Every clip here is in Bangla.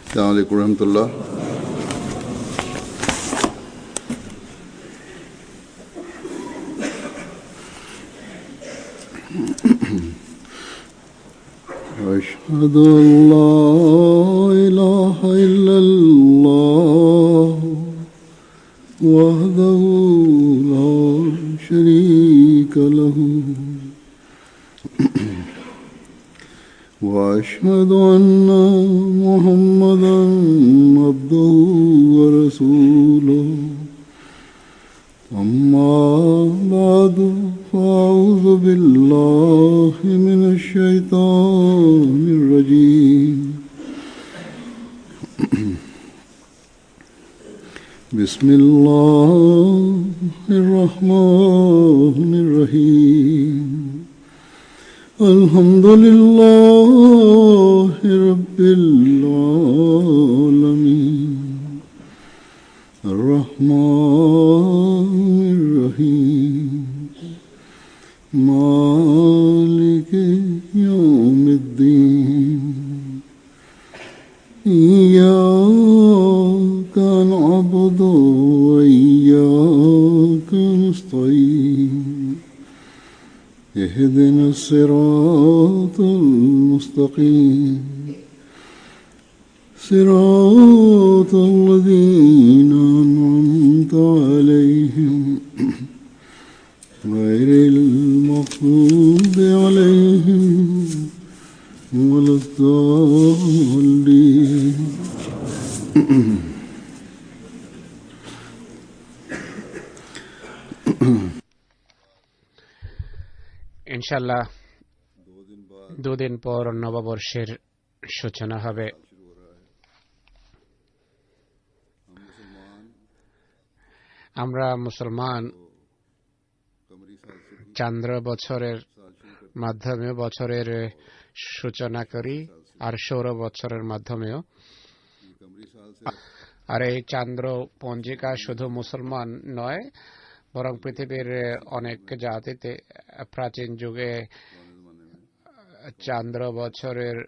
अस्सलामु अलैकुम रहमतुल्लाह। अशहदु अल्ला इलाहा इल्लल्लाह वहदहु ला शरीका लहु वअशहदु अन्ना मुहम्मदन अब्दुहु व रसूलुहु अम्मा बादु फ़अऊज़ु बिल्लाहि मिनश शैतानिर रजीम। बिस्मिल्लाहिर रहमानिर रहीम। अल्हम्दुलिल्लाहि रब्बिल आलमीन अर्रहमानिर रहीम मालिकि यौमिद्दीन इय्याका नअबुदु व इय्याका नस्तईन इहदिनस सिरातल मुस्तकीम सिरातल लज़ीना अनअमता अलैहिम गैरिल मग़ज़ूबि अलैहिम वलद्दाल्लीन। ইনশাআল্লাহ দুদিন পর নববর্ষের সূচনা হবে। আমরা মুসলমান চান্দ্র বছরের মাধ্যমে বছরের সূচনা করি আর সৌর বছরের মাধ্যমেও। আর এই চান্দ্র পঞ্জিকা শুধু মুসলমান নয়, বরং পৃথিবীর অনেক জাতিতে প্রাচীন যুগে চান্দ্র বছরের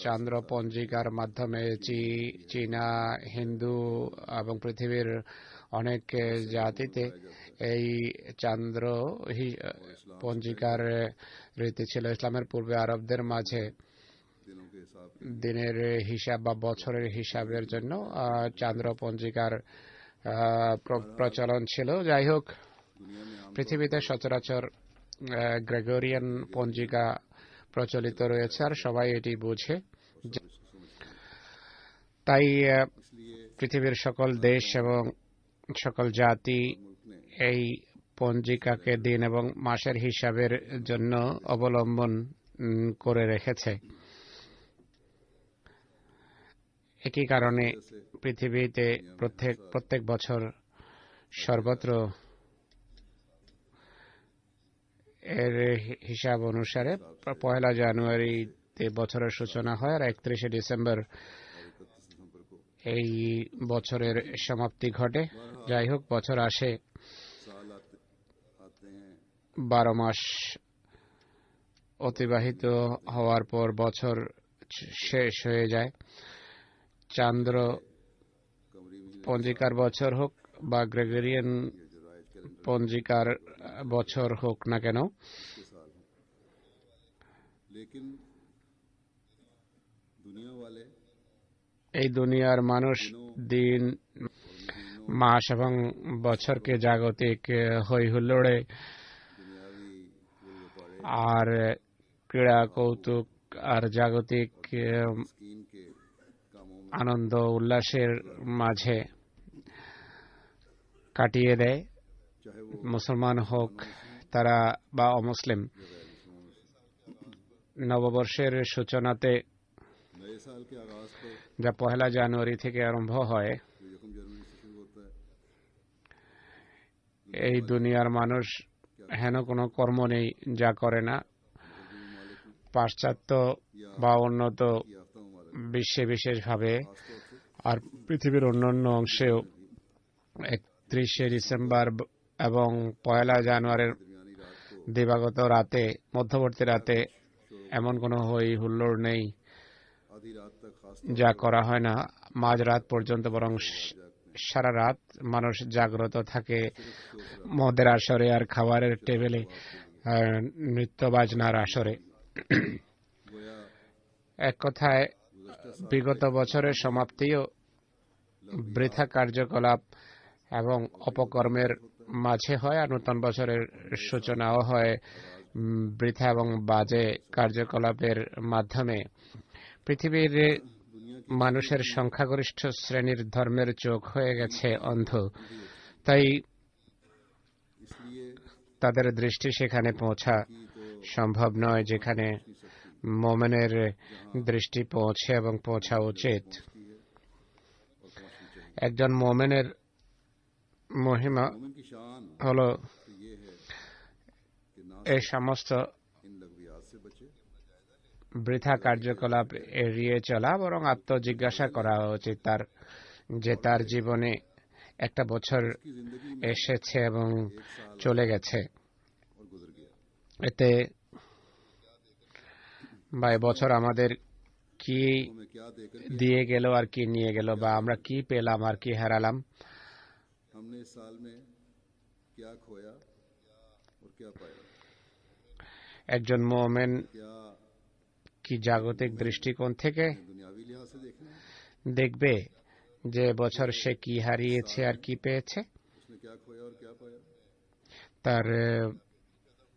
চান্দ্র পঞ্জিকার মাধ্যমে চীনা, হিন্দু এবং পৃথিবীর অনেক জাতিতে এই চান্দ্র পঞ্জিকার রীতি ছিল। ইসলামের পূর্বে আরবদের মাঝে দিনের হিসাব বা বছরের হিসাবের জন্য চান্দ্র পঞ্জিকার প্রচলন ছিল। যাই হোক, পৃথিবীতে সচরাচর গ্রেগরিয়ান পঞ্জিকা প্রচলিত রয়েছে আর সবাই এটি বুঝে। তাই পৃথিবীর সকল দেশ এবং সকল জাতি এই পঞ্জিকাকে দিন এবং মাসের হিসাবের জন্য অবলম্বন করে রেখেছে। একই কারণে পৃথিবীতে প্রত্যেক বছর সর্বত্র এর হিসাব অনুসারে 1 জানুয়ারিতে বছরের সূচনা হয় আর 31 ডিসেম্বর এই বছরের সমাপ্তি ঘটে। যাই হোক, বছর আসে, 12 মাস অতিবাহিত হওয়ার পর বছর শেষ হয়ে যায়। চান্দ্র পঞ্জিকার বছর হোক বা গ্রেগরিয়ান পঞ্জিকার বছর হোক না কেন, এই দুনিয়ার মানুষ দিন, মাস এবং বছরকে জাগতিক হই হুল্লোড়ে আর ক্রীড়া কৌতুক আর জাগতিক আনন্দ উল্লাসের মাঝে কাটিয়ে দেয়। মুসলমান হোক তারা বা অমুসলিম, নববর্ষের সূচনাতে যা 1 জানুয়ারি থেকে আরম্ভ হয়, এই দুনিয়ার মানুষ হেন কোনো কর্ম নেই যা করে না। পাশ্চাত্য বা উন্নত বিশ্বে বিশেষভাবে আর পৃথিবীর অন্যান্য অংশেও 31 ডিসেম্বর এবং 1 জানুয়ারির দিবাগত রাতে, মধ্যবর্তী রাতে এমন কোনো হই হুল্লোড় নেই आधी रात तक खास যা করা হয় না মাঝরাত পর্যন্ত, বরং সারা রাত মানুষ জাগ্রত থাকে মদের আসরে আর খাবারের টেবিলে আর নৃত্য বাজনার আসরে। गोया এক কথায় गुज़श्ता साल বিগত বছরের সমাপ্তিও বৃথা কার্যকলাপ এবং অপকর্মের মাঝে হয়, আর নতুন বছরের সূচনাও হয় বৃথা এবং বাজে কার্যকলাপের মাধ্যমে। পৃথিবীর মানুষের সংখ্যাগরিষ্ঠ শ্রেণীর ধর্মের চোখ হয়ে গেছে অন্ধ, তাই इसलिए তাদের দৃষ্টি সেখানে পৌঁছা সম্ভব নয় যেখানে মোমেনের দৃষ্টি পৌঁছে এবং পৌঁছা উচিত। একজন মোমেনের মহিমা मोमिन की शान হল तो ये है कि ना এই সমস্ত इन लगवियात से बचे বৃথা কার্যকলাপ এড়িয়ে চলা, বরং আত্মজিজ্ঞাসা করা উচিত তার যে তার জীবনে একটা বছর की जिंदगी में এসেছে এবং চলে গেছে, और गुजर गया। এতে বা বছর আমাদের কি हमें क्या देकर দিয়ে গেল আর কি নিয়ে গেল, বা আমরা কি পেলাম আর কি হারালাম। हमने इस साल में क्या खोया और क्या पाया, একজন মোমেন क्या কি জাগতিক দৃষ্টিকোণ থেকে दुनियावी लिहाज से देखना है, দেখবে যে বছর সে কি হারিয়েছে আর কি পেয়েছে, उसने क्या खोया और क्या पाया, তার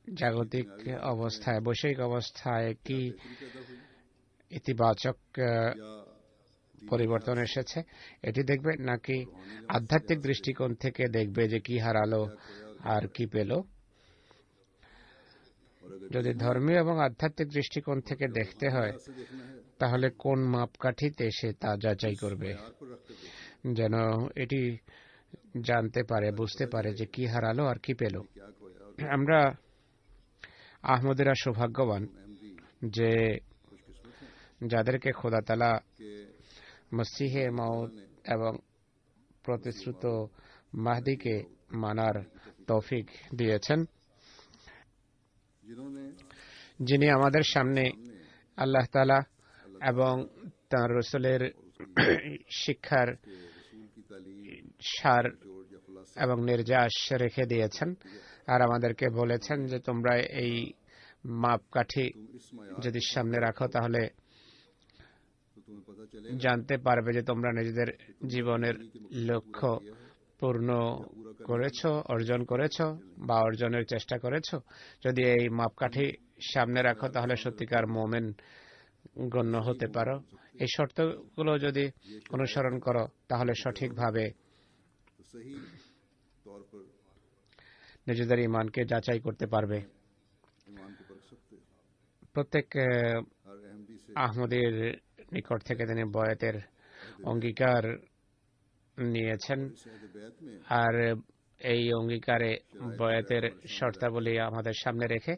জাগতিক অবস্থায় বৈশ্বিক অবস্থায় কি बेहतरी पैदा हुई ইতিবাচক या পরিবর্তন এসেছে এটি দেখবে, নাকি আধ্যাত্মিক দৃষ্টিকোণ থেকে দেখবে যে কি হারালো আর কি পেল। और अगर যদি ধর্মীয় এবং আধ্যাত্মিক দৃষ্টিকোণ থেকে দেখতে হয় से देखना है তাহলে কোন মাপকাঠিতে সে তা যাচাই করবে, यार पर रख कर देखना যেন এটি জানতে পারে বুঝতে পারে যে কি হারালো আর কি পেল। क्या खोया और আমরা আহমদিরা সৌভাগ্যবান अहमदी যে खुशकिस्मत हैं যাদেরকে খোদা তাআলা कि মসিহে মাউদ এবং প্রতিশ্রুত মাহদিকে মানার তৌফিক দিয়েছেন, जिन्होंने যিনি আমাদের সামনে আল্লাহ তাআলা এবং তাঁর রাসূলের শিক্ষার रसूल की तालीम সার जोड़ या खुलासा এবং নির্যাস রেখে দিয়েছেন, আর আমাদেরকে বলেছেন যে তোমরা এই মাপকাঠি तुम इस मायार যদি সামনে রাখো তাহলে तो तुम्हें पता चले জানতে পারবে যে তোমরা নিজেদের জীবনের লক্ষ্য পূর্ণ করেছো, অর্জন করেছো বা অর্জনের চেষ্টা করেছো। যদি এই মাপকাঠি সামনে রাখো তাহলে সত্যিকার মোমেন গণ্য হতে পারো। এই শর্তগুলো যদি অনুসরণ করো তাহলে সঠিকভাবে तो सही तौर पर নিজেদের ইমানকে যাচাই করতে পারবে। ईमान को परख सकते हो। প্রত্যেক हर अहमदी से আহমদের নিকট থেকে তিনি বয়াতের অঙ্গীকার নিয়েছেন, शहद बैत में আর এই অঙ্গীকারে বয়াতের শর্তাবলী আমাদের সামনে রেখে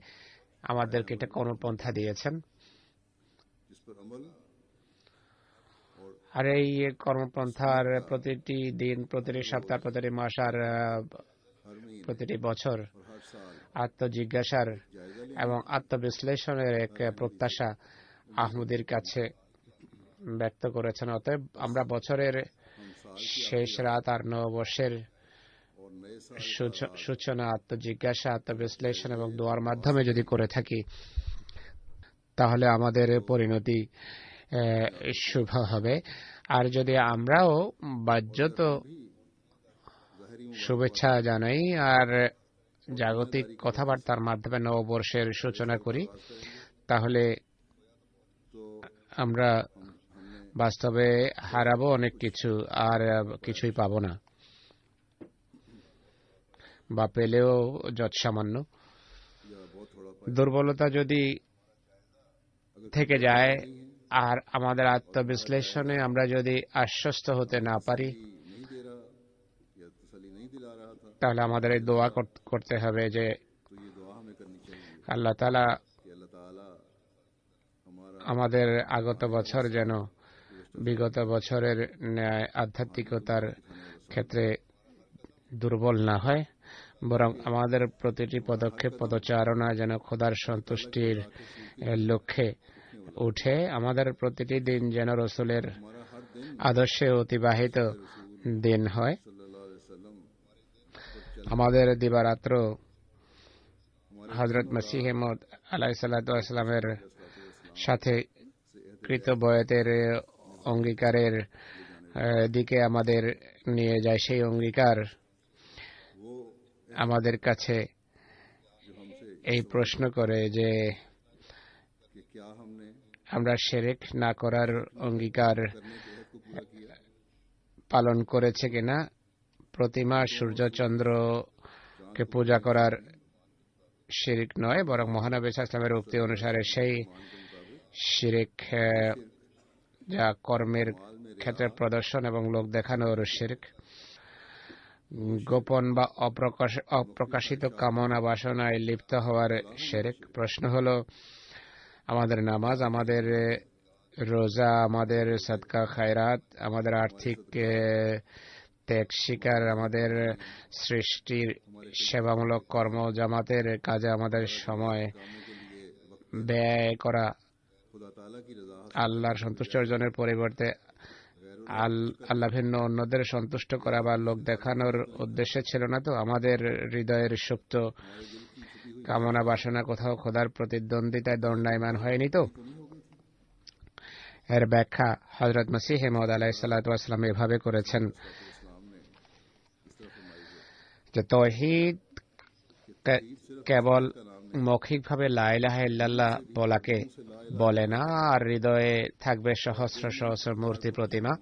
আমাদেরকে এটা কর্মপন্থা দিয়েছেন। जिस पर अमल আর এই কর্মপন্থার প্রতিটি দিন, প্রতিটি সপ্তাহ, প্রতিটি মাস আর हर महीने প্রতিটি বছর और हर साल আত্মজিজ্ঞাসার जायजा लें এবং আত্মবিশ্লেষণের এক প্রত্যাশা আহমদের কাছে ব্যক্ত করেছেন। অতএব আমরা বছরের हम साल শেষ রাত আর নববর্ষের और नए साल সূচনা আত্মজিজ্ঞাসা, আত্মবিশ্লেষণ এবং দোয়ার মাধ্যমে যদি করে থাকি তাহলে আমাদের পরিণতি শুভ হবে। আর যদি আমরাও বাহ্যত শুভেচ্ছা জানাই আর জাগতিক কথাবার্তার মাধ্যমে নববর্ষের সূচনা করি তাহলে আমরা বাস্তবে হারাবো অনেক কিছু আর কিছুই পাবো না, বা পেলেও যৎসামান্য। या बहुत थोड़ा দুর্বলতা যদি থেকে যায় আর আমাদের আত্মবিশ্লেষণে আমরা যদি আশ্বস্ত হতে না পারি नहीं दे रहा या तसल्ली नहीं दिला रहा था তাহলে আমাদের এই দোয়া করতে হবে যে तो ये दुआ हमें करनी चाहिए আল্লাহ তাআলা कि अल्लाह ताला हमारा আমাদের আগত বছর যেন বিগত বছরের ন্যায় আধ্যাত্মিকতার ক্ষেত্রে দুর্বল না হয়, বরং আমাদের প্রতিটি পদক্ষেপ পদচারণা যেন খোদার সন্তুষ্টির লক্ষ্যে উঠে আমাদের প্রতিটি দিন যেন রসুলের हमारा हर दिन আদর্শে অতিবাহিত দিন হয়। सल्लल्लाहु अलैहि वसल्लम আমাদের দিবারাত্র हमारे হযরত মসিহ মউদ আলাইহিসসালামের সাথে কৃত বয়াতের অঙ্গীকারের দিকে আমাদের নিয়ে যায়। সেই অঙ্গীকার वो আমাদের কাছে जो हमसे এই প্রশ্ন করে যে कि क्या हमने আমরা শিরক না করার অঙ্গীকার करने के हक को पूरा किया। পালন করেছে কিনা। প্রতিমা সূর্য চন্দ্রকে পূজা করার শিরক নয়, বরং মহানবী সাল্লাল্লাহু আলাইহি ওয়াসাল্লামের উক্তি অনুসারে সেই শিরক যা কর্মের ক্ষেত্রে প্রদর্শন এবং লোক দেখানোর শিরক। গোপন বা অপ্রকাশিত কামনা বাসনায় লিপ্ত হওয়ার শিরক। প্রশ্ন হলো আমাদের নামাজ, আমাদের রোজা, আমাদের সাদকা খায়রাত, আমাদের আর্থিক ত্যাগ স্বীকার, আমাদের সৃষ্টির সেবামূলক কর্ম, জামাতের কাজে আমাদের সময় ব্যয় করা खुदा ताला की रजा আল্লাহর সন্তুষ্টি অর্জনের পরিবর্তে আল্লাহ ভিন্ন অন্যদের সন্তুষ্ট করা বা লোক দেখানোর উদ্দেশ্যে ছিল না তো। আমাদের হৃদয়ের সুপ্ত কামনা বাসনা কোথাও খোদার প্রতিদ্বন্দ্বিতায় দণ্ডায়মান হয়নি তো। এর ব্যাখ্যা হযরত মসিহ মউদ আলাইহিসসালাতু ওয়াসসালাম এভাবে করেছেন যে তৌহিদ কেবল মৌখিকভাবে লা ইলাহা ইল্লাল্লাহ বলাকে বলে না আর হৃদয়ে থাকবে সহস্র সহস্র মূর্তি প্রতিমা,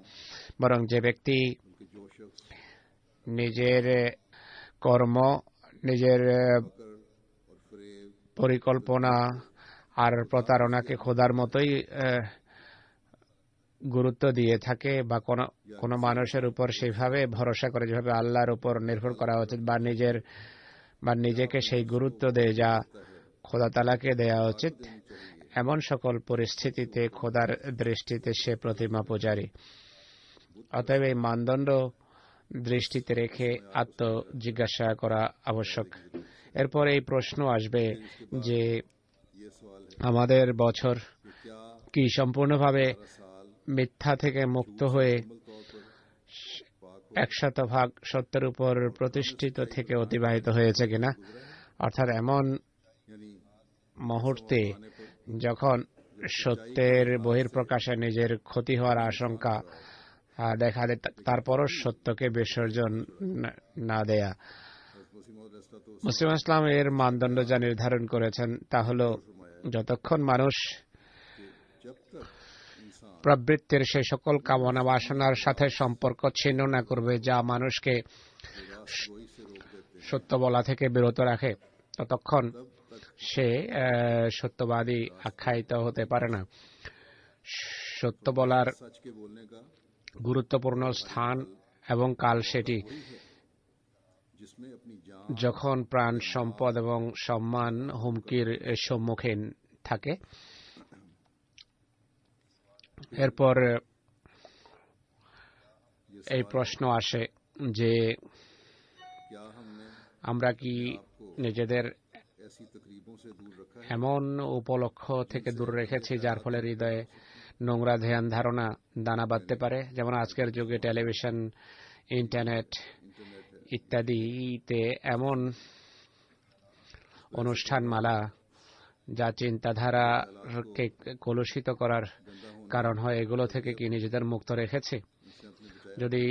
বরং যে ব্যক্তি নিজের কর্ম, নিজের পরিকল্পনা আর প্রতারণাকে খোদার মতোই গুরুত্ব দিয়ে থাকে বা কোনো মানুষের উপর সেইভাবে ভরসা করে যেভাবে আল্লাহর উপর নির্ভর করা উচিত, বা নিজেকে সেই গুরুত্ব দেয় যা খোদা তাআলাকে দেয়া উচিত, এমন সকল পরিস্থিতিতে খোদার দৃষ্টিতে সে প্রতিমা পূজারী। অতএব এই মানদণ্ড দৃষ্টিতে রেখে আত্মজিজ্ঞাসা করা আবশ্যক। এরপর এই প্রশ্ন আসবে যে আমাদের বছর কি সম্পূর্ণভাবে মিথ্যা থেকে মুক্ত হয়ে 100% সত্যের উপর প্রতিষ্ঠিত থেকে অতিবাহিত হয়েছে কিনা, অর্থাৎ এমন মুহূর্তে যখন সত্যের বহির্প্রকাশে নিজের ক্ষতি হওয়ার আশঙ্কা দেখা দেয়, তারপরও সত্যকে বিসর্জন না দেয়া। মুসলিম ইসলাম এর মানদণ্ড যা নির্ধারণ করেছেন তা হল যতক্ষণ মানুষ প্রবৃত্তির সেই সকল কামনা বাসনার সাথে সম্পর্ক ছিন্ন না করবে যা মানুষকে সত্য বলা থেকে বিরত রাখে, ততক্ষণ সে সত্যবাদী আখ্যায়িত হতে পারে না। সত্য বলার গুরুত্বপূর্ণ স্থান এবং কাল সেটি যখন প্রাণ, সম্পদ এবং সম্মান হুমকির সম্মুখীন থাকে। এরপর এই প্রশ্ন আসে যে আমরা কি নিজেদের এমন উপলক্ষ থেকে দূরে রেখেছি যার ফলে হৃদয়ে নোংরা ধ্যান ধারণা দানা বাঁধতে পারে, যেমন আজকের যুগে টেলিভিশন, ইন্টারনেট ইত্যাদিতে এমন অনুষ্ঠানমালা যা চিন্তাধারাকে কলুষিত করার কারণ হয়, এগুলো থেকে কি নিজেদের মুক্ত রেখেছি? যদি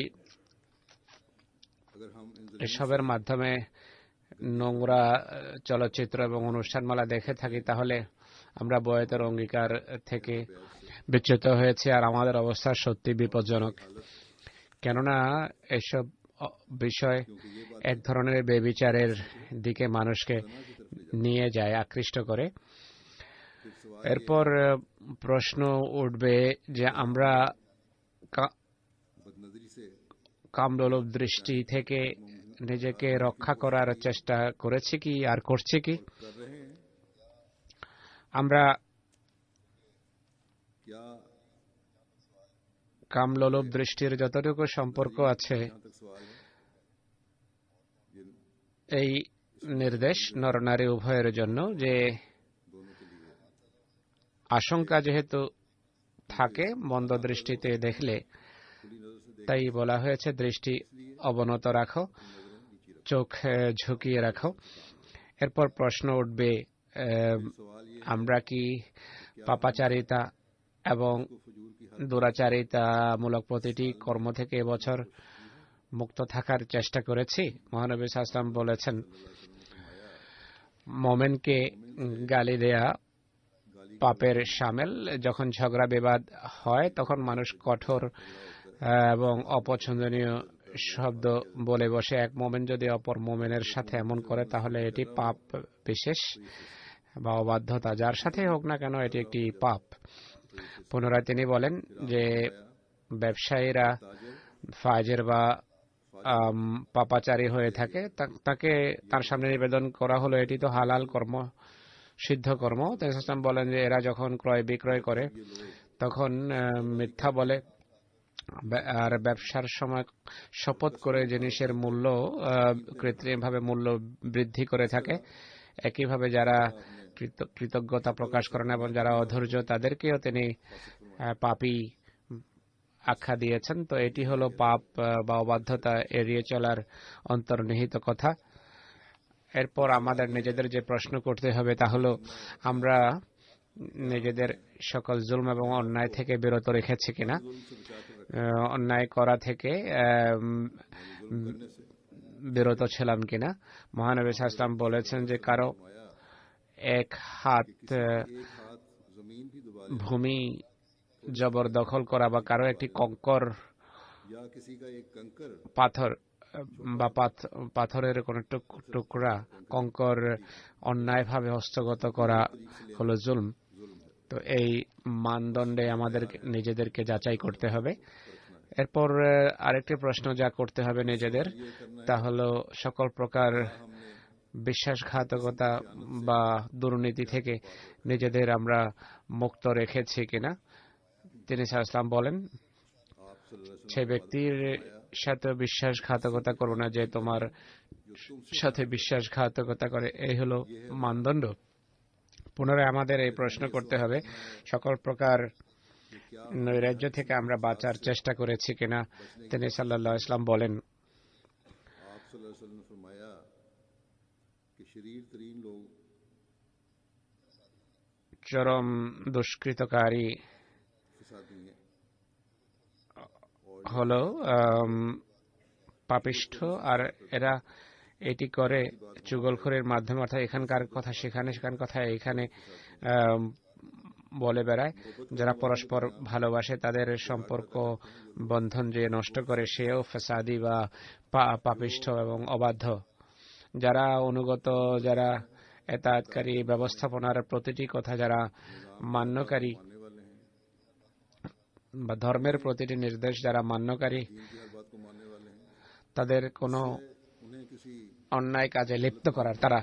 এসবের মাধ্যমে নোংরা চলচ্চিত্র এবং অনুষ্ঠানমালা দেখে থাকি, তাহলে আমরা বয়াতের অঙ্গীকার থেকে বিচ্যুত হয়েছি আর আমাদের অবস্থা সত্যি বিপজ্জনক। কেননা এসব বিষয় এক ধরনের বেবিচারের দিকে মানুষকে নিয়ে যায়, আকৃষ্ট করে। এরপর প্রশ্ন উঠবে যে আমরা কামলোলুপ দৃষ্টি থেকে নিজেকে রক্ষা করার চেষ্টা করেছি কি আর করছি কি? আমরা কামলোলুপ দৃষ্টির যতটুকু সম্পর্ক আছে, এই নির্দেশ নরনারী উভয়ের জন্য যে আশঙ্কা যেহেতু থাকে মন্দ দৃষ্টিতে দেখলে, তাই বলা হয়েছে দৃষ্টি অবনত রাখো, চোখ ঝুঁকিয়ে রাখো। এরপর প্রশ্ন উঠবে, আমরা কি পাপাচারিতা এবং দুরাচারিতামূলক প্রতিটি কর্ম থেকে এবছর মুক্ত থাকার চেষ্টা করেছি? মহানবী সাল্লাল্লাহু আলাইহি ওয়াসাল্লাম বলেছেন, মোমেনকে গালি দেয়া পাপের শামিল। যখন ঝগড়া বিবাদ হয় তখন মানুষ কঠোর এবং অপছন্দনীয় শব্দ বলে বসে। এক মোমেন যদি অপর মোমেনের সাথে এমন করে তাহলে এটি পাপ বিশেষ বা অবাধ্যতা, যার সাথে হোক না কেন এটি একটি পাপ। পুনরায় তিনি বলেন যে ব্যবসায়ীরা ফাজের বা পাপাচারী হয়ে থাকে, তাকে তার সামনে নিবেদন করা হলো এটি তো হালাল কর্ম, সিদ্ধ কর্ম। তিনি বলেন যে এরা যখন ক্রয় বিক্রয় করে তখন মিথ্যা বলে আর ব্যবসার সময় শপথ করে জিনিসের মূল্য কৃত্রিমভাবে মূল্য বৃদ্ধি করে থাকে। একইভাবে যারা কৃতজ্ঞতা প্রকাশ করেন এবং যারা অধৈর্য তাদেরকেও তিনি পাপী আখ্যা দিয়েছেন। তো এটি হলো পাপ বা অবাধ্যতা এড়িয়ে চলার অন্তর্নিহিত কথা। এরপর আমাদের নিজেদের যে প্রশ্ন করতে হবে তা হলো, আমরা নিজেদের সকল জুলম এবং অন্যায় থেকে বিরত রেখেছি কিনা, অন্যায় করা থেকে বিরত ছিলাম কিনা। মহানবী সাল্লাল্লাহু আলাইহি ওয়াসাল্লাম বলেছেন যে কারো এক হাত ভূমি জবরদখল করা বা কারো একটি কঙ্কর পাথর বা পাথরের কোন টুকরা কঙ্কর অন্যায়ভাবে হস্তগত করা হলো জুলম। তো এই মানদণ্ডে আমাদের নিজেদেরকে যাচাই করতে হবে। এরপর আরেকটি প্রশ্ন যা করতে হবে নিজেদের তা হলো সকল প্রকার বিশ্বাসঘাতকতা বা দুর্নীতি থেকে নিজেদের আমরা মুক্ত রেখেছি কিনা। তিনি সাল্লাল্লাহু আলাইহি ওয়াসাল্লাম বলেন, সে ব্যক্তির সাথে বিশ্বাসঘাতকতা করো না যে তোমার সাথে বিশ্বাসঘাতকতা করে। এই হলো মানদণ্ড। পুনরায় আমাদের এই প্রশ্ন করতে হবে, সকল প্রকার নৈরাজ্য থেকে আমরা বাঁচার চেষ্টা করেছি কিনা। তিনি সাল্লাল্লাহু আলাইহি ওয়াসাল্লাম বলেন, চরম দুষ্কৃতকারী হলো পাপিষ্ঠ, আর এরা এটি করে চুগলখড়ির মাধ্যমে, অর্থাৎ এখানকার কথা সেখানে, সেখান কথা এখানে বলে বেড়ায়। যারা পরস্পর ভালোবাসে তাদের সম্পর্ক বন্ধন যে নষ্ট করে সেও ফাসাদি বা পাপিষ্ঠ এবং অবাধ্য। যারা অনুগত, যারা এতায়াতকারী, ব্যবস্থাপনার প্রতিটি কথা যারা মান্যকারী বা ধর্মের প্রতিটি নির্দেশ যারা মান্যকারী, তাদের কোনো অন্যায় কাজে লিপ্ত করার তারা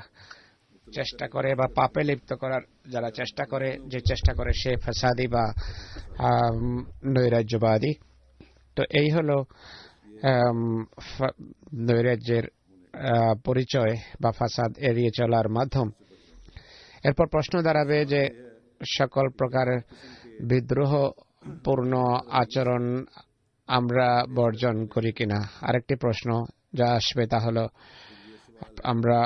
চেষ্টা করে বা পাপে লিপ্ত করার যারা চেষ্টা করে, যে চেষ্টা করে সে ফাসাদি বা নৈরাজ্যবাদী। তো এই হলো নৈরাজ্যের পরিচয় বা ফাসাদ এড়িয়ে চলার মাধ্যম। এরপর প্রশ্ন দাঁড়াবে যে সকল প্রকার বিদ্রোহ পূর্ণ আচরণ আমরা বর্জন করি কিনা। আরেকটি প্রশ্ন যা আসবে তা হলো, আমরা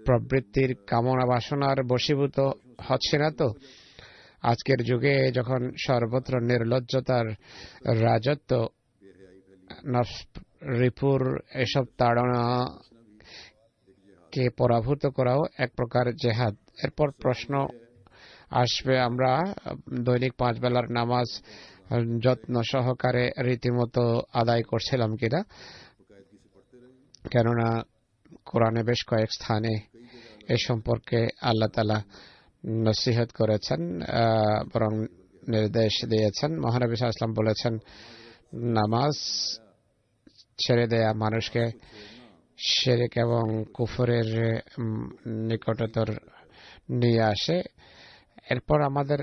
প্রবৃত্তির কামনা বাসনার বশীভূত হচ্ছে না তো। আজকের যুগে যখন সর্বত্র নির্লজ্জতার রাজত্ব, রিপুর এসব তাড়নাকে পরাভূত করাও এক প্রকার জেহাদ। এরপর প্রশ্ন আসবে, আমরা দৈনিক 5 বেলার নামাজ যত্ন সহকারে রীতিমতো আদায় করছিলাম কিনা। কেননা কোরআনে বেশ কয়েক স্থানে এ সম্পর্কে আল্লাহ তাআলা নসিহত করেছেন, বরং নির্দেশ দিয়েছেন। মহানবী সাল্লাল্লাহু আলাইহি ওয়াসাল্লাম বলেছেন, নামাজ ছেড়ে দেয়া মানুষকে শিরক এবং কুফরের নিকটতর নিয়ে আসে। এরপর আমাদের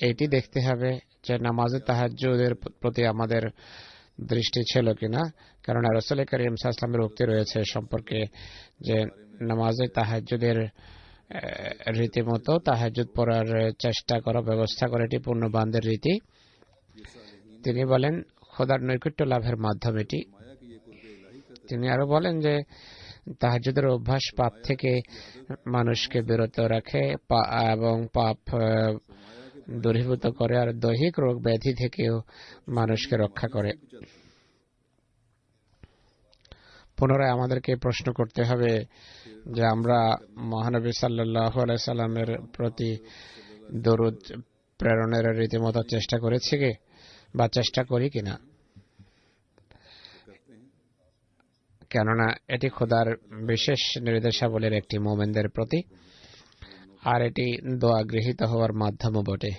এটি দেখতে হবে যে নামাজে তাহাজ্জুদের প্রতি আমাদের দৃষ্টি ছিল কিনা। কারণ রাসূল করিম সাল্লাল্লাহু আলাইহি ওয়াসাল্লামের উক্তি রয়েছে সম্পর্কে যে নামাজে তাহাজ্জুদের রীতিমতো তাহাজ্জুদ পড়ার চেষ্টা করো, ব্যবস্থা করে, এটি পূর্ণবানদের রীতি। তিনি বলেন খোদার নৈকট্য লাভের মাধ্যম এটি। তিনি আরো বলেন যে তাহাজ্জুদের অভ্যাস পাপ থেকে মানুষকে বিরত রাখে এবং পাপ দূরীভূত করে, আর দৈহিক রোগ ব্যাধি থেকেও মানুষকে রক্ষা করে। পুনরায় আমাদেরকে প্রশ্ন করতে হবে যে আমরা মহানবী সাল্লাল্লাহু আলাইহি সাল্লামের প্রতি দরুদ প্রেরণের রীতিমতো চেষ্টা করেছি কি বা চেষ্টা করি কিনা, কেননা এটি খোদার বিশেষ নির্দেশাবলীর একটি মুমিনদের প্রতি, আর এটি দোয়া গৃহীত হওয়ার মাধ্যমও বটে।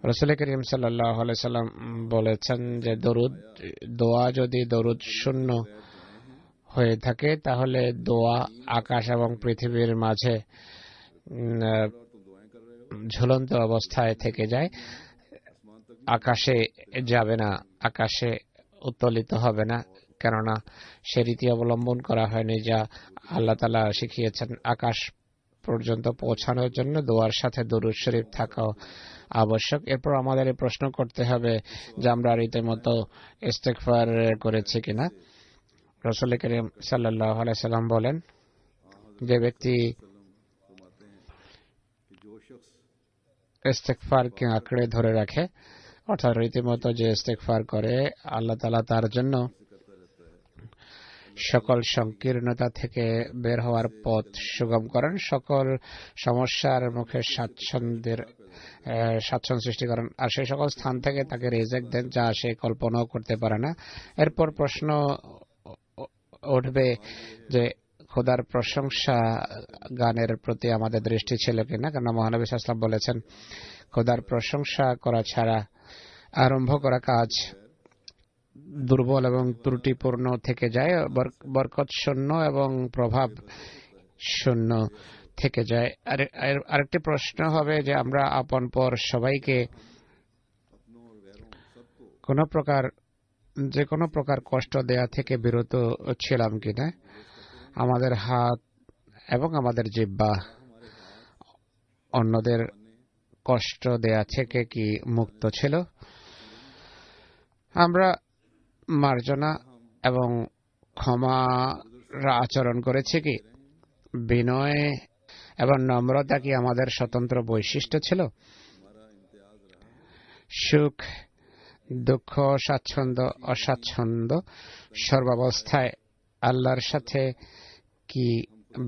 রাসূল করিম সাল্লাল্লাহু আলাইহি সাল্লাম বলেছেন যে দোয়া যদি দরুদ শূন্য হয়ে থাকে তাহলে দোয়া আকাশ এবং পৃথিবীর মাঝে ঝুলন্ত অবস্থায় থেকে যায়, আকাশে যাবে না, আকাশে উত্তোলিত হবে না, কেননা সে রীতি অবলম্বন করা হয়নি যা আল্লাহ তাআলা শিখিয়েছেন। আকাশ পর্যন্ত পৌঁছানোর জন্য দোয়ার সাথে দরুদ শরীফ থাকা আবশ্যক। এরপর আমাদের এই প্রশ্ন করতে হবে যে আমরা রীতিমতো ইস্তেগফার করেছি কিনা। রাসূল করিম সাল্লাল্লাহু আলাইহি সাল্লাম বলেন যে ব্যক্তি ইস্তেগফারকে আঁকড়ে ধরে রাখে, অর্থাৎ রীতিমতো যে ইস্তেগফার করে, আল্লাহ তাআলা তার জন্য সকল সংকীর্ণতা থেকে বের হওয়ার পথ সুগম করেন, সকল সমস্যার মুখে স্বাচ্ছন্দ্য সৃষ্টি করেন, আর সেই সকল স্থান থেকে তাকে রিজিক দেন যা সে কল্পনাও করতে পারে না। এরপর প্রশ্ন উঠবে যে খোদার প্রশংসা গানের প্রতি আমাদের দৃষ্টি ছিল কিনা, কারণ মহানবী সাল্লাল্লাহু আলাইহি ওয়াসাল্লাম বলেছেন খোদার প্রশংসা করা ছাড়া আরম্ভ করা কাজ দুর্বল এবং ত্রুটিপূর্ণ থেকে যায়, বরকত শূন্য এবং প্রভাব শূন্য থেকে যায়। আরেকটি প্রশ্ন হবে যে আমরা আপন পর সবাইকে যে কোনো প্রকার কষ্ট দেয়া থেকে বিরত ছিলাম কিনা, আমাদের হাত এবং আমাদের জিহ্বা অন্যদের কষ্ট দেয়া থেকে কি মুক্ত ছিল, আমরা মার্জনা এবং ক্ষমার আচরণ করেছি কি, বিনয় এবং নম্রতা কি আমাদের স্বতন্ত্র বৈশিষ্ট্য ছিল, সুখ দুঃখ স্বাচ্ছন্দ্য অস্বাচ্ছন্দ্য সর্বাবস্থায় আল্লাহর সাথে কি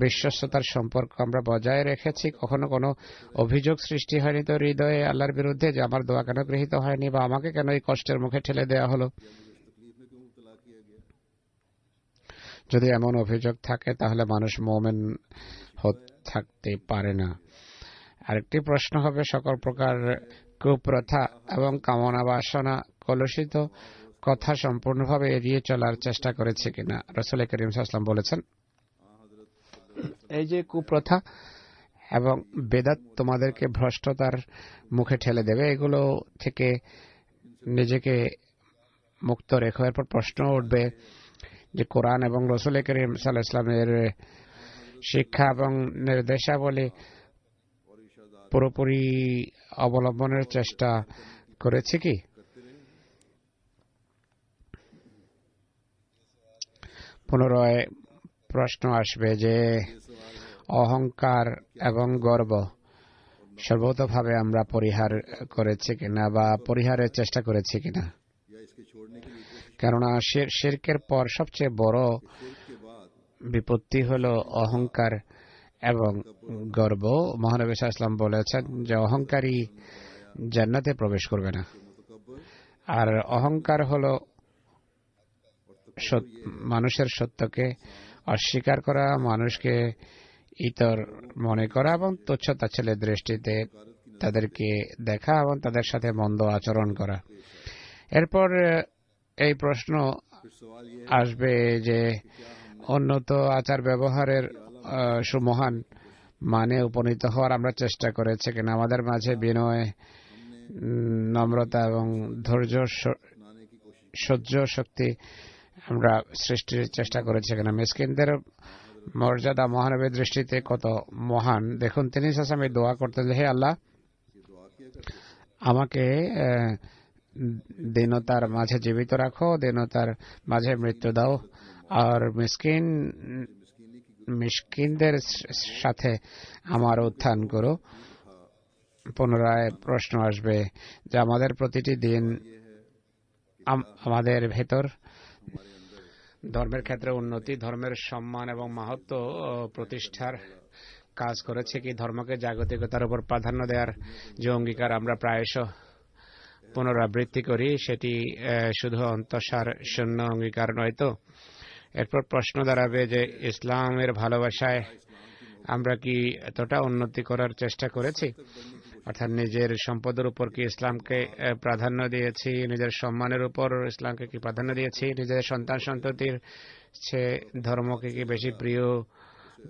বিশ্বস্ততার সম্পর্ক আমরা বজায় রেখেছি, কখনো কোনো অভিযোগ সৃষ্টি হয়নি তো হৃদয়ে আল্লাহর বিরুদ্ধে যে আমার দোয়া কেন গৃহীত হয়নি বা আমাকে কেন এই কষ্টের মুখে ঠেলে দেওয়া হলো। যদি এমন অভিযোগ থাকে তাহলে মানুষ মুমিন থাকতে পারে না। আরেকটি প্রশ্ন হবে সকল প্রকার কুপ্রথা এবং কামনা বাসনা কলুষিত কথা সম্পূর্ণভাবে এড়িয়ে চলার চেষ্টা করেছে কিনা। রাসূল করিম সাল্লাল্লাহু আলাইহি ওয়াসাল্লাম বলেছেন এই যে কুপ্রথা এবং বেদাত তোমাদেরকে ভ্রষ্টতার মুখে ঠেলে দেবে, এগুলো থেকে নিজেকে মুক্ত রেখো। এরপর প্রশ্ন উঠবে যে কোরআন এবং রাসূল করিম সাল্লাল্লাহু আলাইহি ওয়াসাল্লামের শিক্ষা এবং নির্দেশাবলী পুরোপুরি অবলম্বনের চেষ্টা করেছি কি। পুনরায় প্রশ্ন আসবে যে অহংকার এবং গর্ব সর্বতভাবে আমরা পরিহার করেছি কিনা বা পরিহারের চেষ্টা করেছি কিনা, কেননা শিরকের পর সবচেয়ে বড় বিপত্তি হলো অহংকার এবং গর্ব। মহানবী সাল্লাল্লাহু আলাইহি ওয়াসাল্লাম বলেছেন যে অহংকারী জান্নাতে প্রবেশ করবে না, আর অহংকার হলো মানুষের সত্যকে অস্বীকার করা, মানুষকে ইতর মনে করা এবং তুচ্ছ তাচ্ছিল্যের দৃষ্টিতে তাদেরকে দেখা এবং তাদের সাথে মন্দ আচরণ করা। এরপর এই প্রশ্ন আসবে যে উন্নত আচার ব্যবহারের সুমহান মানে উপনীত হওয়ার আমরা চেষ্টা করেছি কিনা, আমাদের মাঝে বিনয় নম্রতা এবং ধৈর্য সহ্য শক্তি আমরা সৃষ্টির চেষ্টা করেছি কিনা, মিসকিনদের মর্যাদা মহানবীর দৃষ্টিতে কত মহান। দেখুন, তিনি সাসামে দোয়া করতেন, হে আল্লাহ, আমাকে দীনতার মাঝে জীবিত রাখো, দীনতার মাঝে মৃত্যু দাও, আর মিসকিনদের সাথে আমার উত্থান করো। পুনরায় প্রশ্ন আসবে যে আমাদের প্রতিটি দিন আমাদের ভেতর ধর্মের ক্ষেত্রে উন্নতি, ধর্মের সম্মান এবং মাহাত্ম্য প্রতিষ্ঠার কাজ করেছে কি? ধর্মকে জাগতিকতার উপর প্রাধান্য দেওয়ার যে অঙ্গীকার আমরা প্রায়শ পুনরাবৃত্তি করি, সেটি শুধু অন্তঃসার শূন্য অঙ্গীকার নয় তো? এরপর প্রশ্ন দাঁড়াবে যে ইসলামের ভালোবাসায় আমরা কি এতটা উন্নতি করার চেষ্টা করেছি? অর্থাৎ নিজের সম্পদের উপর কি ইসলামকে প্রাধান্য দিয়েছি, নিজের সম্মানের উপর ইসলামকে কি প্রাধান্য দিয়েছি, নিজের সন্তান সন্ততির চেয়ে ধর্মকে কি বেশি প্রিয়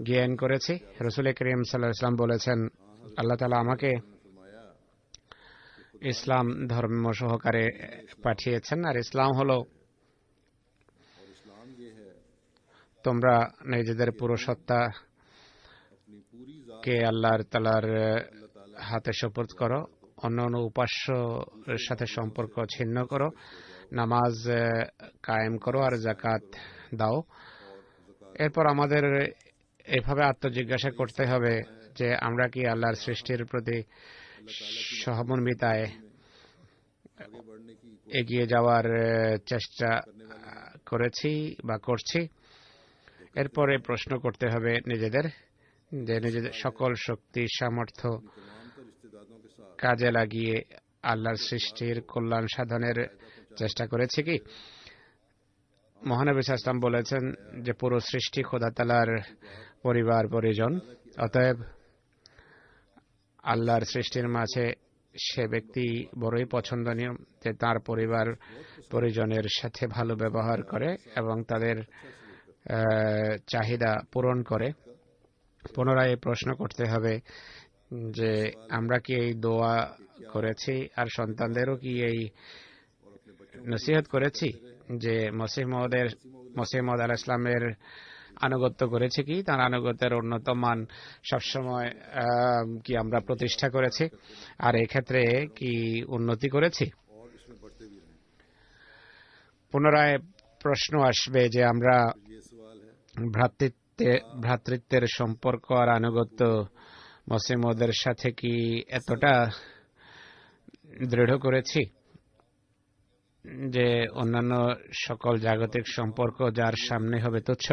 জ্ঞান করেছি? রাসূল করিম সাল্লাল্লাহু আলাইহি ওয়াসাল্লাম বলেছেন, আল্লাহ তাআলা আমাকে ইসলাম ধর্ম সহকারে পাঠিয়েছেন, আর ইসলাম হলো তোমরা নিজেদের পুরো সত্তাকে আল্লাহ তাআলার হাতে সুপুর্দ করো, অন্য উপাস্যের সাথে সম্পর্ক ছিন্ন করো, নামাজ কায়েম করো আর যাকাত দাও। এরপর আমাদের এভাবে আত্মজিজ্ঞাসা করতে হবে যে আমরা কি আল্লাহর সৃষ্টির প্রতি সহমর্মিতায় এগিয়ে যাওয়ার চেষ্টা করেছি বা করছি। এরপরে প্রশ্ন করতে হবে নিজেদের যে নিজেদের সকল শক্তি সামর্থ্য কাজে লাগিয়ে আল্লাহর সৃষ্টির কল্যাণ সাধনের চেষ্টা করেছি কি? মহানবী সাল্লাল্লাহু আলাইহি ওয়াসাল্লাম বলেছেন যে পুরো সৃষ্টি খোদা তাআলার পরিবার পরিজন, অতএব আল্লাহর সৃষ্টির মাঝে সে ব্যক্তি বড়ই পছন্দনীয় যে তার পরিবার পরিজনের সাথে ভালো ব্যবহার করে এবং তাদের চাহিদা পূরণ করে। পুনরায় প্রশ্ন করতে হবে যে আমরা কি এই দোয়া করেছি আর সন্তানদেরও কি এই নসিহত করেছি যে মসিহ মওউদ আলাইহিস সালামের আনুগত্য করেছি কি? তার আনুগত্যের উন্নত মান সবসময় কি আমরা প্রতিষ্ঠা করেছি আর এই ক্ষেত্রে কি উন্নতি করেছি? পুনরায় প্রশ্ন আসবে যে আমরা ভ্রাতৃত্বের সম্পর্ক আর আনুগত্য মসিহ মওউদের সাথে কি এতটা দৃঢ় করেছি যে অন্যান্য সকল জাগতিক সম্পর্ক যার সামনে হবে তুচ্ছ?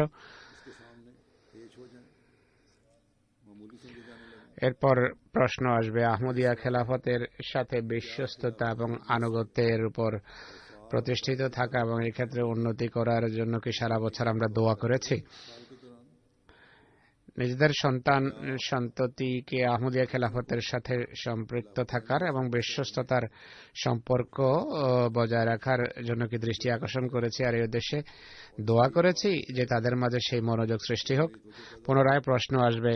এরপর প্রশ্ন আসবে আহমদিয়া খেলাফতের সাথে বিশ্বস্ততা এবং আনুগত্যের উপর প্রতিষ্ঠিত থাকা এবং এই ক্ষেত্রে উন্নতি করার জন্য কি সারা বছর আমরা দোয়া করেছি? নিজেদের সন্তান সন্ততিকে আহমদিয়া খেলাফতের সাথে সম্পৃক্ত থাকার এবং বিশ্বস্ততার সম্পর্ক বজায় রাখার জন্য কি দৃষ্টি আকর্ষণ করেছি আর এই উদ্দেশ্যে দোয়া করেছি যে তাদের মাঝে সেই মনোযোগ সৃষ্টি হোক? পুনরায় প্রশ্ন আসবে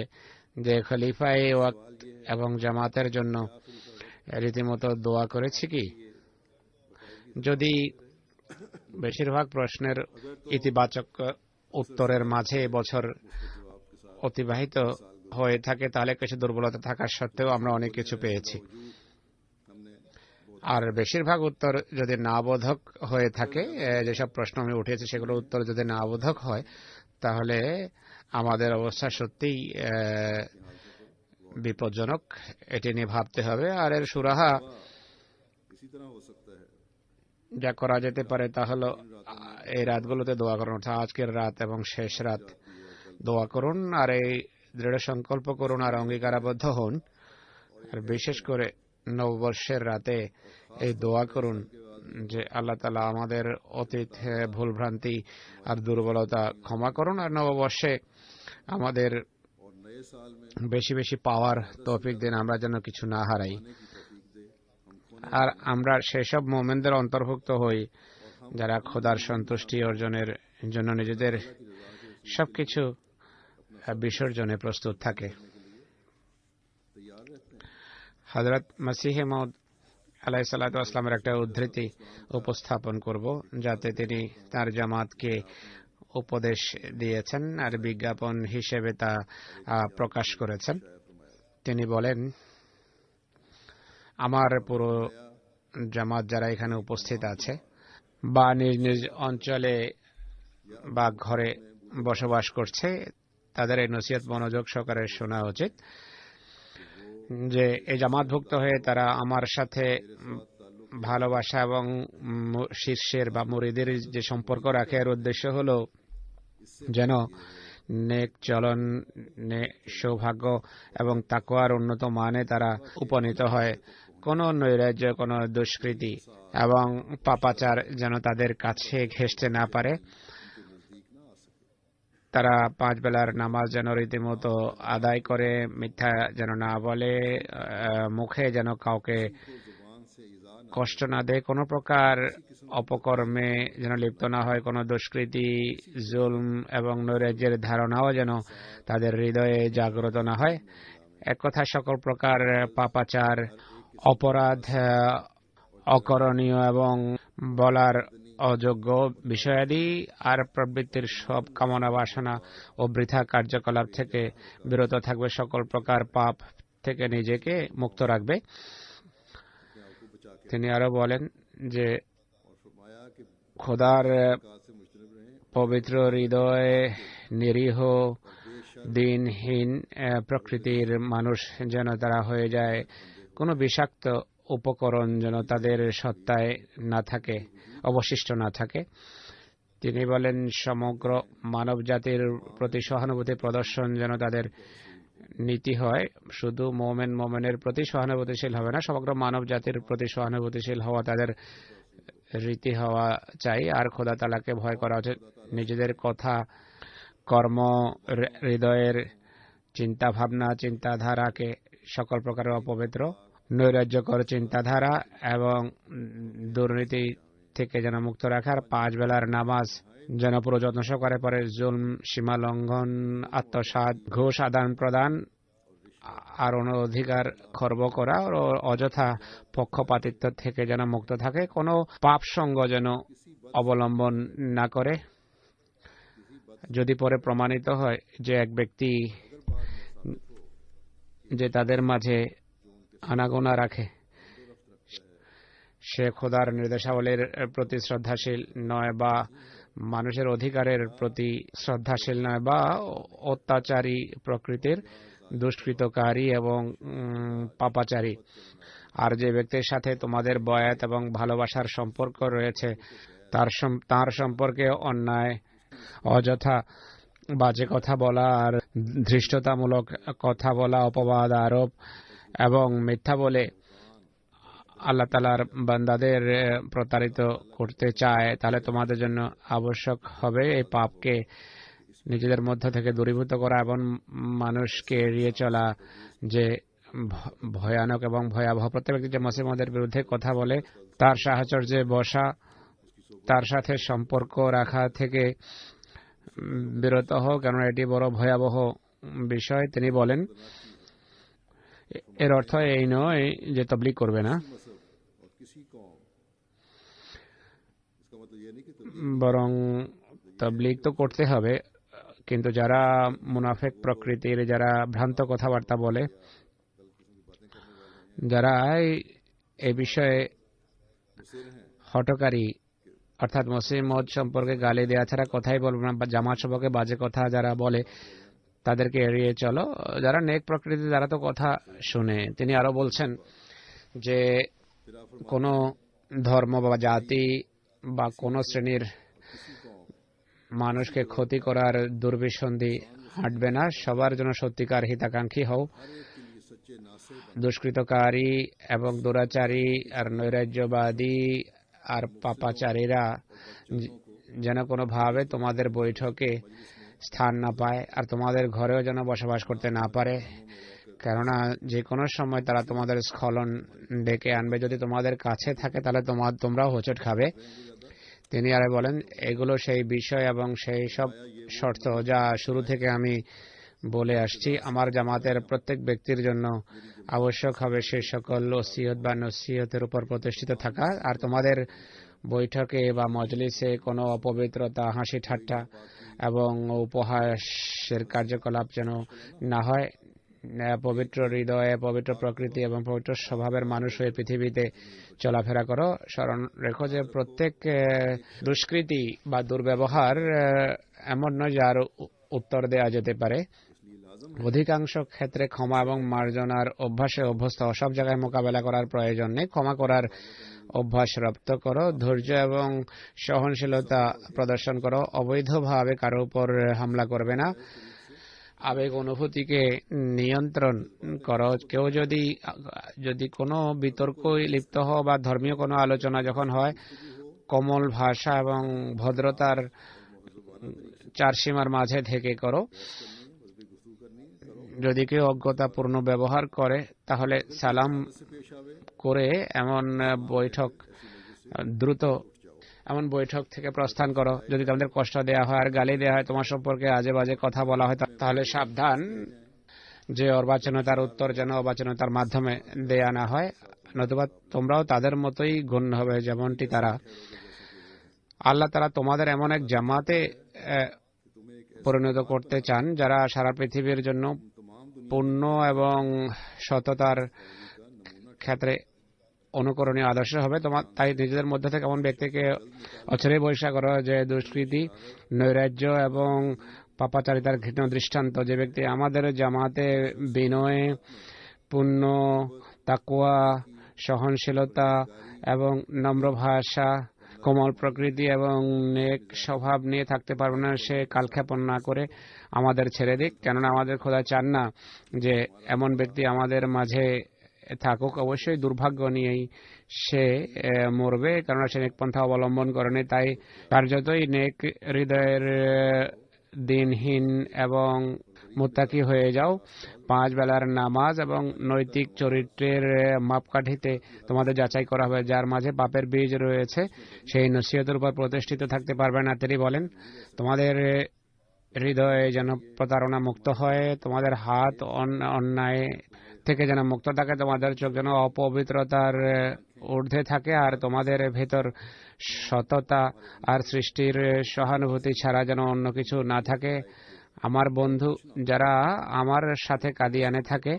যে খলিফায়ে ওয়াক্ত এবং জামাতের জন্য রীতিমতো দোয়া করেছি কি? যদি বেশিরভাগ প্রশ্নের ইতিবাচক উত্তরের মাঝে বছর অতিবাহিত হয়ে থাকে তাহলে কিছু দুর্বলতা থাকার সত্ত্বেও আমরা অনেক কিছু পেয়েছি। আর বেশিরভাগ উত্তর যদি না বোধক হয়ে থাকে, যেসব প্রশ্ন আমি উঠেছি সেগুলো উত্তর যদি না বোধক হয় তাহলে আমাদের অবস্থা সত্যিই বিপজ্জনক। এটি নিয়ে ভাবতে হবে। আর এর সুরাহা যা করা যেতে পারে তা হলো এই রাতগুলোতে দোয়া করুন, অর্থাৎ আজকের রাত এবং শেষ রাত দোয়া করুন আর এই দৃঢ় সংকল্প করুন আর অঙ্গীকারাবদ্ধ হন। আর বিশেষ করে নববর্ষের রাতে এই দোয়া করুন যে আল্লাহ তাআলা আমাদের অতীত ভুলভ্রান্তি আর দুর্বলতা ক্ষমা করুন আর নববর্ষে আমাদের বেশি বেশি পাওয়ার তৌফিক দিন, আমরা যেন কিছু না হারাই আর আমরা সেসব মুমিনদের অন্তর্ভুক্ত হই যারা খোদার সন্তুষ্টি অর্জনের জন্য নিজেদের সবকিছু বিসর্জনে প্রস্তুত থাকে। হযরত মসিহে মাউদ আলাইহিস সালাতু ওয়াস সালামের একটা উদ্ধৃতি উপস্থাপন করব যাতে তিনি তার জামাতকে উপদেশ দিয়েছেন আর বিজ্ঞাপন হিসেবে তা প্রকাশ করেছেন। তিনি বলেন, আমার পুরো জামাত যারা এখানে উপস্থিত আছে বা নিজ নিজ অঞ্চলে বা ঘরে বসবাস করছে, তাদের এই নসিহত মনোযোগ সহকারে শোনা উচিত যে এই জামাতভুক্ত হয়ে তারা আমার সাথে ভালোবাসা এবং শীর্ষের বা মুরিদের যে সম্পর্ক রাখে, এর উদ্দেশ্য হল যেন নেক চলন, সৌভাগ্য এবং তাকওয়ার উন্নত মানে তারা উপনীত হয়। কোন নৈরাজ্য, কোন দুষ্কৃতি এবং পাপাচার যেন তাদের কাছে ঘেঁষতে না পারে। তারা 5 বেলার নামাজ যেন রীতিমতো আদায় করে, মিথ্যা যেন না বলে, মুখে যেন কাউকে কষ্ট না দেয়, কোনো প্রকার অপকর্মে যেন লিপ্ত না হয়, কোনো দুষ্কৃতি, জুলম এবং নৈরাজ্যের ধারণাও যেন তাদের হৃদয়ে জাগ্রত না হয়। এক কথা, সকল প্রকার পাপাচার, অপরাধ, অকরণীয় এবং বলার অযোগ্য বিষয়াদি আর প্রবৃত্তির সব কামনা বাসনা ও বৃথা কার্যকলাপ থেকে বিরত থাকবে, সকল প্রকার পাপ থেকে নিজেকে মুক্ত রাখবে। তিনি আরো বলেন যে খোদার পবিত্র হৃদয়ে নিরীহ দিনহীন প্রকৃতির মানুষ যেন তারা হয়ে যায়, কোনো বিষাক্ত উপকরণ যেন তাদের সত্তায় না থাকে, অবশিষ্ট না থাকে। তিনি বলেন সমগ্র মানব জাতির প্রতি সহানুভূতি প্রদর্শন যেন তাদের নীতি হয়। শুধু মোমেনের প্রতি সহানুভূতিশীল হবে না, সমগ্র মানব জাতির প্রতি সহানুভূতিশীল হওয়া তাদের রীতি হওয়া চাই। আর খোদা তাআলাকে ভয় করা উচিত। নিজেদের কথা, কর্ম, হৃদয়ের চিন্তা ভাবনা, চিন্তাধারাকে সকল প্রকারের অপবিত্র, নৈরাজ্যকর চিন্তাধারা এবং দুর্নীতি থেকে যেন মুক্ত রাখার, 5 বেলার নামাজ যেন পুরো যত্ন সহকারে পরে, জুলম, সীমা লঙ্ঘন, আত্মসাৎ, ঘুষ আদান প্রদান আর অধিকার খর্ব করা ও অযথা পক্ষপাতিত্ব থেকে যেন মুক্ত থাকে, কোনো পাপ সঙ্গ যেন অবলম্বন না করে। যদি পরে প্রমাণিত হয় যে এক ব্যক্তি যে তাদের মাঝে আনাগোনা রাখে, সে খোদার নির্দেশাবলীর প্রতি শ্রদ্ধাশীল নয় বা মানুষের অধিকারের প্রতি শ্রদ্ধাশীল নয় বা অত্যাচারী প্রকৃতির, দুষ্কৃতকারী এবং পাপাচারী, আর যে ব্যক্তির সাথে তোমাদের বয়াত এবং ভালোবাসার সম্পর্ক রয়েছে তার সম্পর্কে অন্যায়, অযথা বাজে কথা বলা আর ধৃষ্টতামূলক কথা বলা, অপবাদ আরোপ এবং মিথ্যা বলে আল্লাহ তাআলার বান্দাদের প্রতারিত করতে চায়, তাহলে তোমাদের জন্য আবশ্যক হবে এই পাপকে নিজেদের মধ্য থেকে দূরীভূত করা এবং মানুষকে এড়িয়ে চলা যে ভয়ানক এবং ভয়াবহ। প্রত্যেক ব্যক্তি যে মুসলিমদের বিরুদ্ধে কথা বলে তার সাহচর্যে বসা, তার সাথে সম্পর্ক রাখা থেকে বিরত হোক, কেননা এটি বড় ভয়াবহ বিষয়। তিনি বলেন, এর অর্থ এই নয় যে তবলিগ করবে না, বরং তবলিগ তো করতে হবে, কিন্তু যারা মুনাফিক প্রকৃতির, যারা ভ্রান্ত কথাবার্তা বলে, যারা এই বিষয়ে হঠকারী, অর্থাৎ মুসলিম মত সম্পর্কে গালি দেওয়া ছাড়া কথাই বলবে না, বা জামাত সম্পর্কে বাজে কথা যারা বলে তাদেরকে এড়িয়ে চলো। যারা নেক প্রকৃতি তারা তো কথা শুনে। তিনি আরো বলছেন যে কোনো ধর্ম বা জাতি বা কোনো শ্রেণীর মানুষকে ক্ষতি করার দুর্বিসন্ধি হাঁটবে না। সবার জন্য সত্যিকার হিতাকাঙ্ক্ষী হও। দুষ্কৃতকারী এবং দুরাচারী আর নৈরাজ্যবাদী আর পাপাচারীরা যেন কোনোভাবে তোমাদের বৈঠকে স্থান না পায় আর তোমাদের ঘরেও যেন বসবাস করতে না পারে, কেননা যে কোনো সময় তারা তোমাদের স্খলন ডেকে আনবে। যদি তোমাদের কাছে থাকে তাহলে তোমরাও হোঁচট খাবে। তিনি আরো বলেন, এগুলো সেই বিষয় এবং সেই সব শর্ত যা শুরু থেকে আমি বলে আসছি। আমার জামাতের প্রত্যেক ব্যক্তির জন্য আবশ্যক হবে সেই সকল ওসিয়ত বা নসিহতের উপর প্রতিষ্ঠিত থাকা। আর তোমাদের বৈঠকে বা মজলিসে কোনো অপবিত্রতা, হাসি ঠাট্টা এবং উপহাসের কার্যকলাপ যেন না হয়। পবিত্র হৃদয়ে, পবিত্র প্রকৃতি এবং পবিত্র স্বভাবের মানুষ হয়ে পৃথিবীতে চলাফেরা করো। স্মরণ রেখো যে প্রত্যেক দুষ্কৃতি বা দুর্ব্যবহার এমন নয় যার উত্তর দেওয়া যেতে পারে। অধিকাংশ ক্ষেত্রে ক্ষমা এবং মার্জনার অভ্যাসে অভ্যস্ত। সব জায়গায় মোকাবেলা করার প্রয়োজন নেই। ক্ষমা করার অভ্যাস রপ্ত করো। ধৈর্য এবং সহনশীলতা প্রদর্শন করো। অবৈধভাবে কারো উপর হামলা করবে না। আবেগ অনুভূতিকে নিয়ন্ত্রণ করো। কেউ যদি কোনো বিতর্কে লিপ্ত হও বা ধর্মীয় কোনো আলোচনা যখন হয়, কোমল ভাষা এবং ভদ্রতার চারসীমার মাঝে থেকে করো। যদি কেউ অজ্ঞতাপূর্ণ ব্যবহার করে তাহলে সালাম করে দ্রুত এমন বৈঠক থেকে প্রস্থান করো। যদি তোমাদের কষ্ট দেওয়া হয় আর গালি দেওয়া হয়, তোমার সম্পর্কে আজে বাজে কথা বলা হয়, তাহলে সাবধান যে অবাচনতার উত্তর যেন অবাচনতার মাধ্যমে দেয়া না হয়, নতুবা তোমরাও তাদের মতোই গণ্য হবে যেমনটি তারা। আল্লাহ তাআলা তোমাদের এমন এক জামাতে পরিণত করতে চান যারা সারা পৃথিবীর জন্য পূর্ণ এবং সততার ক্ষেত্রে অনুকরণীয় আদর্শ হবে। তাই নিজেদের মধ্যে থেকে এমন ব্যক্তিকে অচিরেই বহিষ্কার করো যে দুষ্কৃতি, নৈরাজ্য এবং পাপাচারিতার ঘৃণ্য দৃষ্টান্ত। যে ব্যক্তি আমাদের জামাতে বিনয়ে, পূর্ণ তাকওয়া, সহনশীলতা এবং নম্র ভাষা, কোমল প্রকৃতি এবং নেক স্বভাব নিয়ে থাকতে পারবে না, সে কালক্ষেপণ না করে আমাদের ছেড়ে দিক। কেননা আমাদের খোদা চান না যে এমন ব্যক্তি আমাদের মাঝে থাকুক। অবশ্যই দুর্ভাগ্য নিয়েই সে মরবে, কেননা সে নেক পন্থা অবলম্বন করেনি। তাই কার্যতই নেক হৃদয়ের, দিনহীন এবং মুত্তাকি হয়ে যাও। 5 বেলার নামাজ এবং নৈতিক চরিত্রের মাপকাঠিতে তোমাদের যাচাই করা হবে। যার মাঝে পাপের বীজ রয়েছে সেই নসিহতের উপর প্রতিষ্ঠিত থাকতে পারবে না। তিনি বলেন, তোমাদের হৃদয়ে যেন প্রতারণা মুক্ত হয়, তোমাদের হাত অন্যায় থেকে যেন মুক্ত থাকে, তোমাদের চোখ যেন অপবিত্রতার ঊর্ধ্বে থাকে, আর তোমাদের ভেতর সততা আর সৃষ্টির সহানুভূতি ছাড়া যেন অন্য কিছু না থাকে। আমার বন্ধু যারা আমার সাথে কাদিয়ানে থাকে,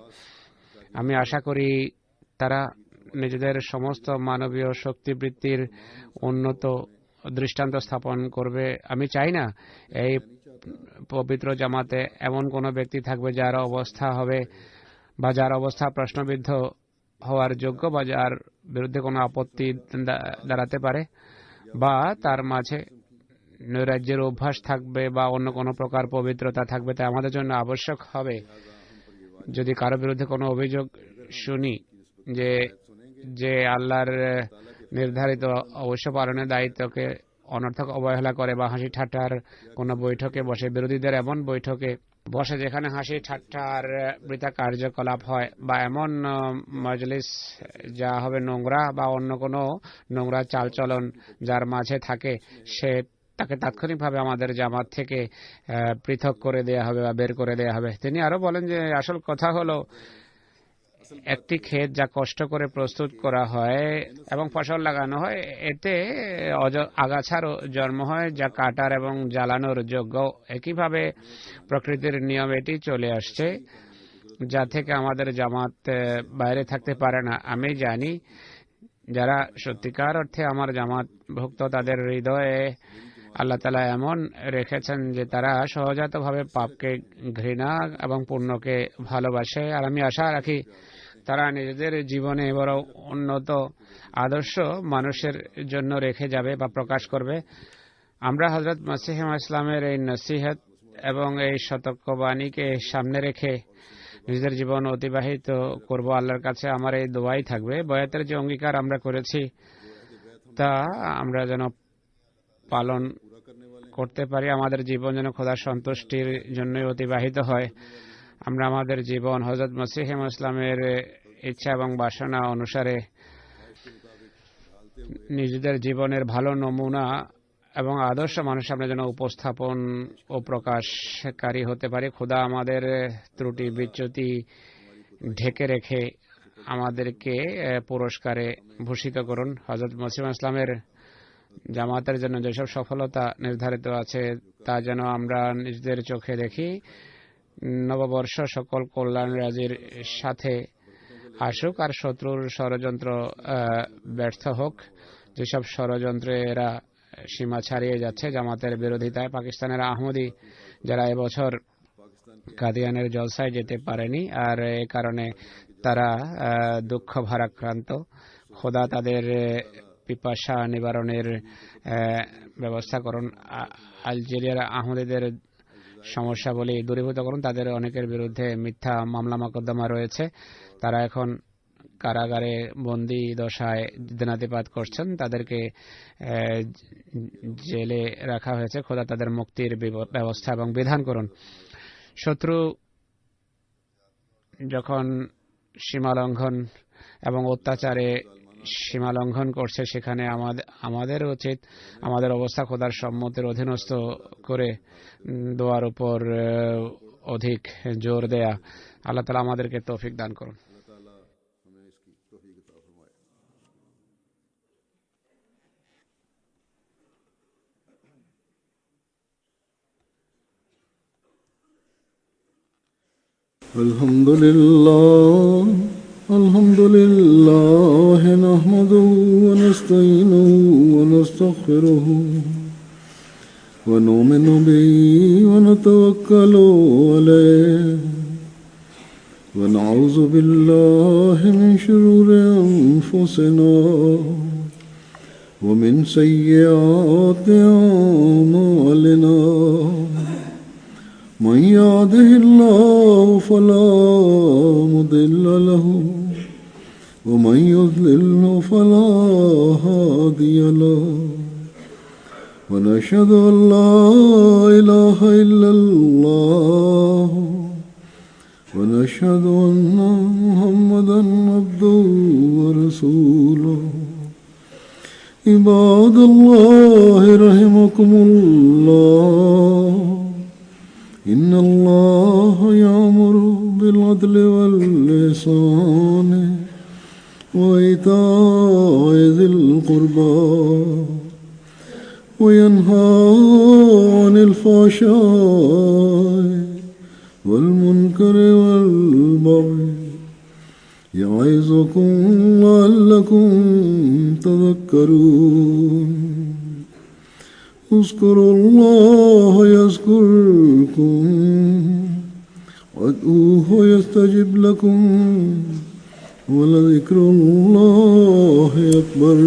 আমি আশা করি তারা নিজেদের সমস্ত মানবীয় শক্তিবৃত্তির উন্নত দৃষ্টান্ত স্থাপন করবে। আমি চাই না এই পবিত্র জামাতে এমন কোনো ব্যক্তি থাকবে যার অবস্থা হবে বা যার অবস্থা প্রশ্নবিদ্ধ হওয়ার যোগ্য বা যার বিরুদ্ধে কোনো আপত্তি দাঁড়াতে পারে, বা তার মাঝে নৈরাজ্যের অভ্যাস থাকবে বা অন্য কোনো প্রকার পবিত্রতা থাকবে। তাই আমাদের জন্য আবশ্যক হবে, যদি কারো বিরুদ্ধে কোনো অভিযোগ শুনি যে আল্লাহর নির্ধারিত অবশ্য পালনের দায়িত্বকে অনর্থক অবহেলা করে বা হাসি ঠাট্টার কোনো বৈঠকে বসে, বিরোধীদের এমন বৈঠকে বসে যেখানে হাসি ঠাট্টার বৃথা কার্যকলাপ হয়, বা এমন মজলিস যা হবে নোংরা বা অন্য কোনো নোংরা চালচলন যার মাঝে থাকে, তাকে তাৎক্ষণিকভাবে আমাদের জামাত থেকে পৃথক করে দেয়া হবে বা বের করে দেয়া হবে। তিনি আরো বলেন যে আসল কথা হলো, একটি ক্ষেত যা কষ্ট করে প্রস্তুত করা হয় এবং ফসল লাগানো হয়, এতে আগাছার জন্ম হয় যা কাটার এবং জ্বালানোর যোগ্য। একইভাবে প্রকৃতির নিয়ম এটি চলে আসছে, যা থেকে আমাদের জামাত বাইরে থাকতে পারে না। আমি জানি যারা সত্যিকার অর্থে আমার জামাত ভুক্ত, তাদের হৃদয়ে আল্লাহ তাআলা এমন রেখেছেন যে তারা সহজাতভাবে পাপকে ঘৃণা এবং পুণ্যকে ভালোবাসে। আর আমি আশা রাখি তারা নিজেদের জীবনে বড় উন্নত আদর্শ মানুষের জন্য রেখে যাবে বা প্রকাশ করবে। আমরা হযরত মসিহ ইসলামের এই নসিহত এবং এই সতর্কবাণীকে সামনে রেখে নিজেদের জীবন অতিবাহিত করব। আল্লাহর কাছে আমার এই দোয়াই থাকবে, বয়াতের যে অঙ্গীকার আমরা করেছি তা আমরা যেন পালন করতে পারি, আমাদের জীবন যেন খোদার সন্তুষ্টির জন্যই অতিবাহিত হয়। আমরা আমাদের জীবন হযরত মসিহ ইসলামের ইচ্ছা এবং বাসনা অনুসারে নিজেদের জীবনের ভালো নমুনা এবং আদর্শ মানুষের সামনে যেন উপস্থাপন ও প্রকাশকারী হতে পারে। খোদা আমাদের ত্রুটি বিচ্যুতি ঢেকে রেখে আমাদেরকে পুরস্কারে ভূষিত করুন। হযরত মসিহ ইসলামের জামাতের জন্য যেসব সফলতা নির্ধারিত আছে তা যেন আমরা নিজেদের চোখে দেখি। নববর্ষ সকল কল্যাণ রাজির সাথে আসুক আর শত্রুর ষড়যন্ত্র ব্যর্থ হোক। যেসব ষড়যন্ত্রে এরা সীমা ছাড়িয়ে যাচ্ছে জামাতের বিরোধিতায়, পাকিস্তানের আহমদি যারা এবছর কাদিয়ানের জলসায় যেতে পারেনি আর এ কারণে তারা দুঃখ ভারাক্রান্ত, খোদা তাদের পিপাসা নিবারণের ব্যবস্থা করুন। আলজেরিয়ার আহমদীদের সমস্যাবলী দূরীভূত করুন। তাদের অনেকের বিরুদ্ধে মিথ্যা মামলা মোকদ্দমা রয়েছে, তারা এখন কারাগারে বন্দী দশায় দিনাতিপাত করছেন, তাদেরকে জেলে রাখা হয়েছে। খোদা তাদের মুক্তির ব্যবস্থা এবং বিধান করুন। শত্রু যখন সীমালঙ্ঘন এবং অত্যাচারে সীমালঙ্ঘন করছে সেখানে আমাদের উচিত আমাদের অবস্থা খোদার সম্মতির অধীনস্থ করে দোয়ার উপর অধিক জোর দেয়া। আল্লাহ তাআলা আমাদেরকে তৌফিক দান করুন। الحمد لله نحمده ونستعينه ونستغفره ونؤمن به ونتوكل عليه ونعوذ بالله من شرور أنفسنا ومن سيئات أعمالنا من يهده الله فلا مضل له ومن يضلل فلا هادي له ونشهد أن لا إله إلا الله ونشهد أن محمدا عبده ورسوله عباد الله رحمكم الله إن الله يأمر بالعدل والإحسان وإيتاء ذي القربى وينهى عن الفحشاء والمنكر والبغي يعظكم لعلكم تذكرون اذكروا الله يذكركم وادعوه يستجب لكم ولذكر الله أكبر.